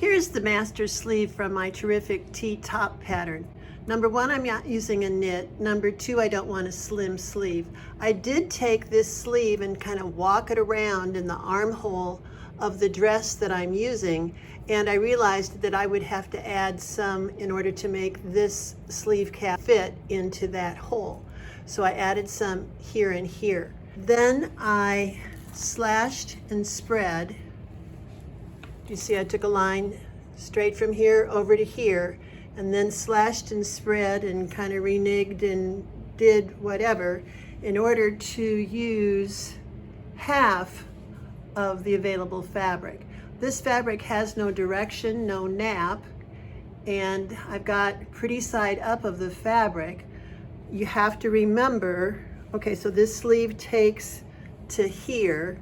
Here's the master sleeve from my terrific T-top pattern. Number one, I'm not using a knit. Number two, I don't want a slim sleeve. I did take this sleeve and kind of walk it around in the armhole of the dress that I'm using, and I realized that I would have to add some in order to make this sleeve cap fit into that hole. So I added some here and here. Then I slashed and spread. You see I took a line straight from here over to here, and then slashed and spread and kind of reneged and did whatever in order to use half of the available fabric. This fabric has no direction, no nap, and I've got pretty side up of the fabric. You have to remember, okay, so this sleeve takes to here.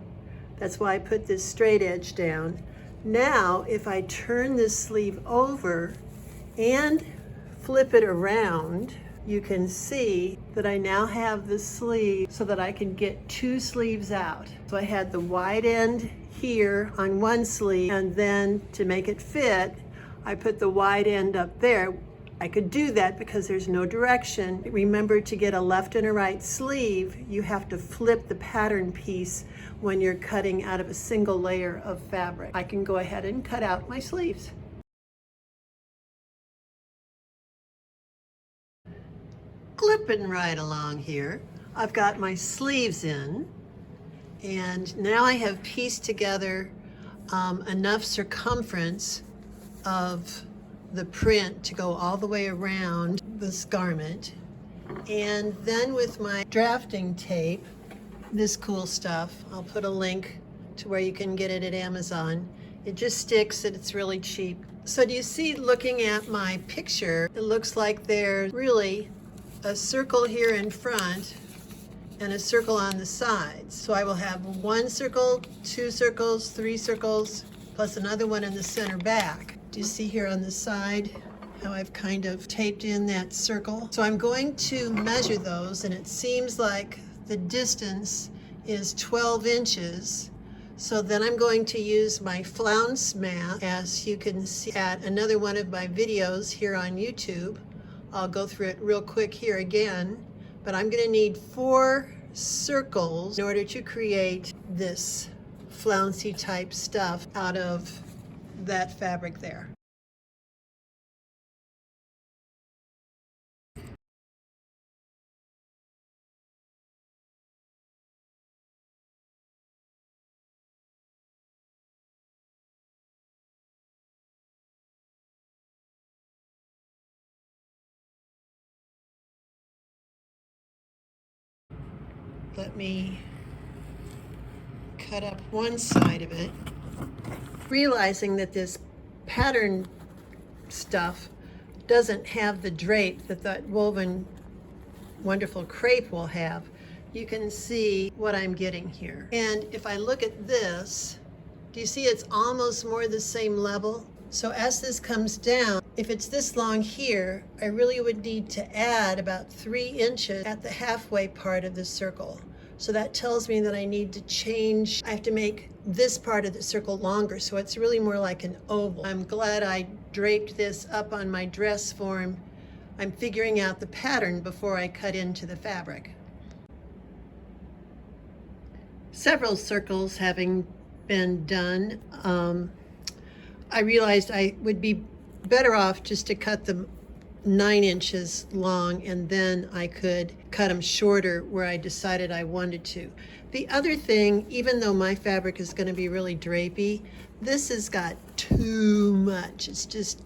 That's why I put this straight edge down. Now, if I turn this sleeve over and flip it around, you can see that I now have the sleeve so that I can get two sleeves out. So I had the wide end here on one sleeve, and then to make it fit, I put the wide end up there. I could do that because there's no direction. Remember, to get a left and a right sleeve, you have to flip the pattern piece when you're cutting out of a single layer of fabric. I can go ahead and cut out my sleeves. Clipping right along here, I've got my sleeves in, and now I have pieced together enough circumference of the print to go all the way around this garment. And then with my drafting tape, this cool stuff, I'll put a link to where you can get it at Amazon. It just sticks and it's really cheap. So do you see, looking at my picture, it looks like there's really a circle here in front and a circle on the sides. So I will have one circle, two circles, three circles, plus another one in the center back. Do you see here on the side how I've kind of taped in that circle? So I'm going to measure those, and it seems like the distance is 12 inches. So then I'm going to use my flounce math, as you can see at another one of my videos here on YouTube. I'll go through it real quick here again, but I'm going to need 4 circles in order to create this flouncy type stuff out of that fabric there. Let me cut up one side of it, realizing that this pattern stuff doesn't have the drape that that woven wonderful crepe will have. You can see what I'm getting here. And if I look at this, do you see it's almost more the same level? So as this comes down, if it's this long here, I really would need to add about 3 inches at the halfway part of the circle. So that tells me that I need to change, I have to make this part of the circle longer, so it's really more like an oval. I'm glad I draped this up on my dress form. I'm figuring out the pattern before I cut into the fabric. Several circles having been done, I realized I would be better off just to cut them 9 inches long, and then I could cut them shorter where I decided I wanted to. The other thing, even though my fabric is going to be really drapey, this has got too much. It's just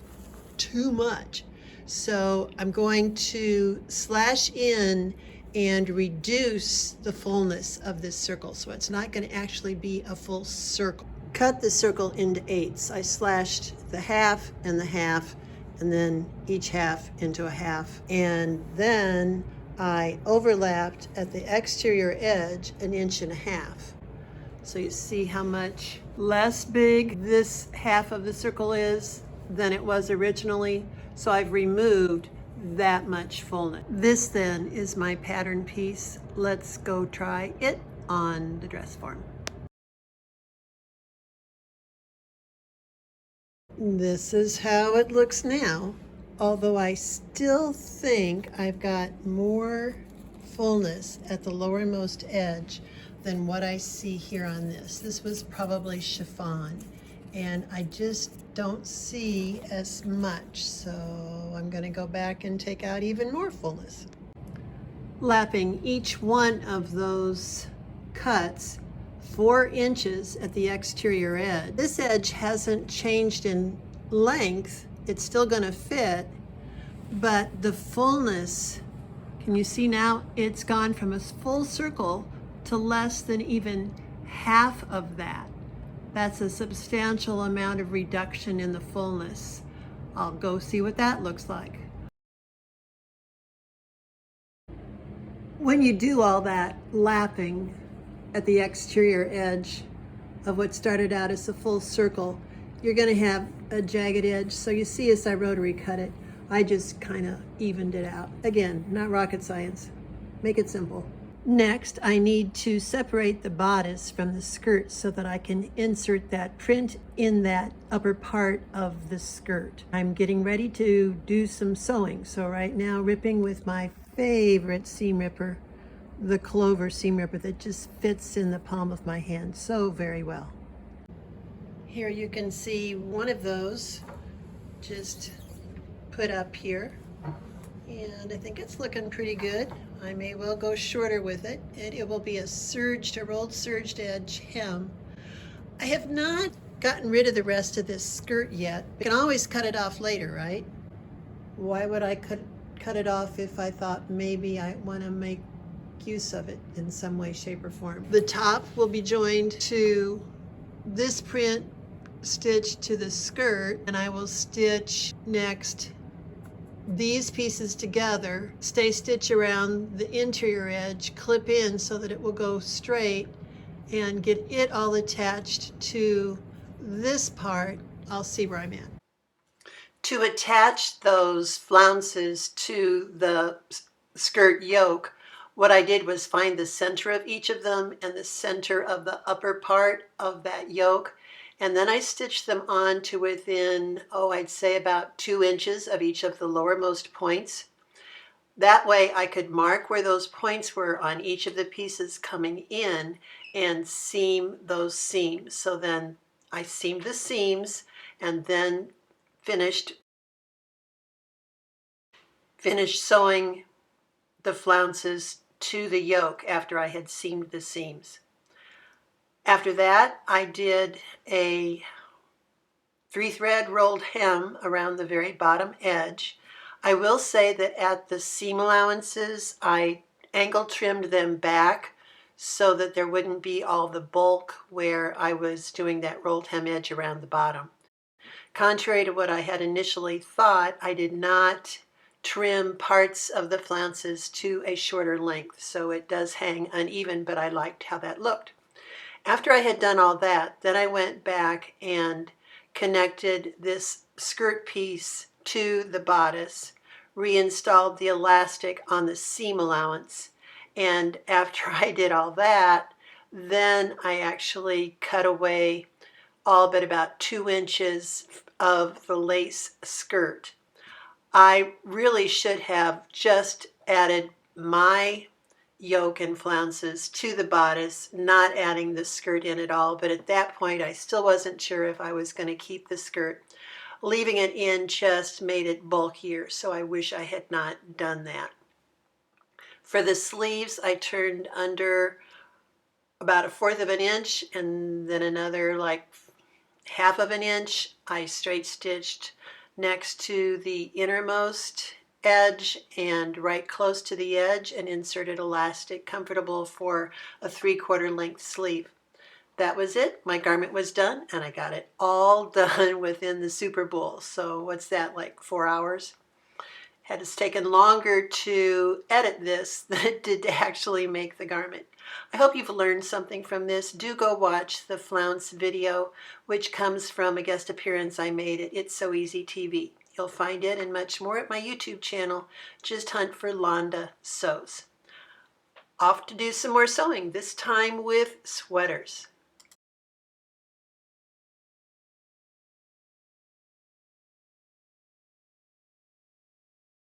too much. So I'm going to slash in and reduce the fullness of this circle, so it's not going to actually be a full circle. Cut the circle into 8ths. I slashed the half, and then each half into a half. And then I overlapped at the exterior edge 1.5 inches. So you see how much less big this half of the circle is than it was originally. So I've removed that much fullness. This then is my pattern piece. Let's go try it on the dress form. This is how it looks now, although I still think I've got more fullness at the lowermost edge than what I see here on this. This was probably chiffon, and I just don't see as much, so I'm going to go back and take out even more fullness. Lapping each one of those cuts 4 inches at the exterior edge. This edge hasn't changed in length. It's still going to fit, but the fullness, can you see now? It's gone from a full circle to less than even half of that. That's a substantial amount of reduction in the fullness. I'll go see what that looks like. When you do all that lapping at the exterior edge of what started out as a full circle, you're going to have a jagged edge. So you see, as I rotary cut it, I just kind of evened it out. Again, not rocket science. Make it simple. Next, I need to separate the bodice from the skirt so that I can insert that print in that upper part of the skirt. I'm getting ready to do some sewing. So right now, ripping with my favorite seam ripper, the Clover seam ripper that just fits in the palm of my hand so very well. Here you can see one of those just put up here, and I think it's looking pretty good. I may well go shorter with it, and it will be a rolled serged edge hem. I have not gotten rid of the rest of this skirt yet. I can always cut it off later, right? Why would I cut it off if I thought maybe I want to make use of it in some way, shape, or form? The top will be joined to this print stitched to the skirt, and I will stitch next these pieces together, stay stitch around the interior edge, clip in so that it will go straight, and get it all attached to this part. I'll see where I'm at. To attach those flounces to the skirt yoke, what I did was find the center of each of them and the center of the upper part of that yoke, and then I stitched them on to within, I'd say about 2 inches of each of the lowermost points. That way I could mark where those points were on each of the pieces coming in and seam those seams. So then I seamed the seams and then finished sewing the flounces to the yoke after I had seamed the seams. After that, I did a 3-thread rolled hem around the very bottom edge. I will say that at the seam allowances, I angle trimmed them back so that there wouldn't be all the bulk where I was doing that rolled hem edge around the bottom. Contrary to what I had initially thought, I did not trim parts of the flounces to a shorter length, so it does hang uneven, but I liked how that looked. After I had done all that, then I went back and connected this skirt piece to the bodice, reinstalled the elastic on the seam allowance, and after I did all that, then I actually cut away all but about 2 inches of the lace skirt. I really should have just added my yoke and flounces to the bodice, not adding the skirt in at all, but at that point I still wasn't sure if I was going to keep the skirt. Leaving it in just made it bulkier, so I wish I had not done that. For the sleeves, I turned under about 1/4 of an inch and then another like 1/2 of an inch. I straight stitched next to the innermost edge and right close to the edge and inserted elastic comfortable for a 3/4 length sleeve. That was it. My garment was done, and I got it all done within the Super Bowl. So what's that, like 4 hours? It's taken longer to edit this than it did to actually make the garment. I hope you've learned something from this. Do go watch the flounce video, which comes from a guest appearance I made at It's So Easy TV. You'll find it and much more at my YouTube channel. Just hunt for Londa Sews. Off to do some more sewing, this time with sweaters.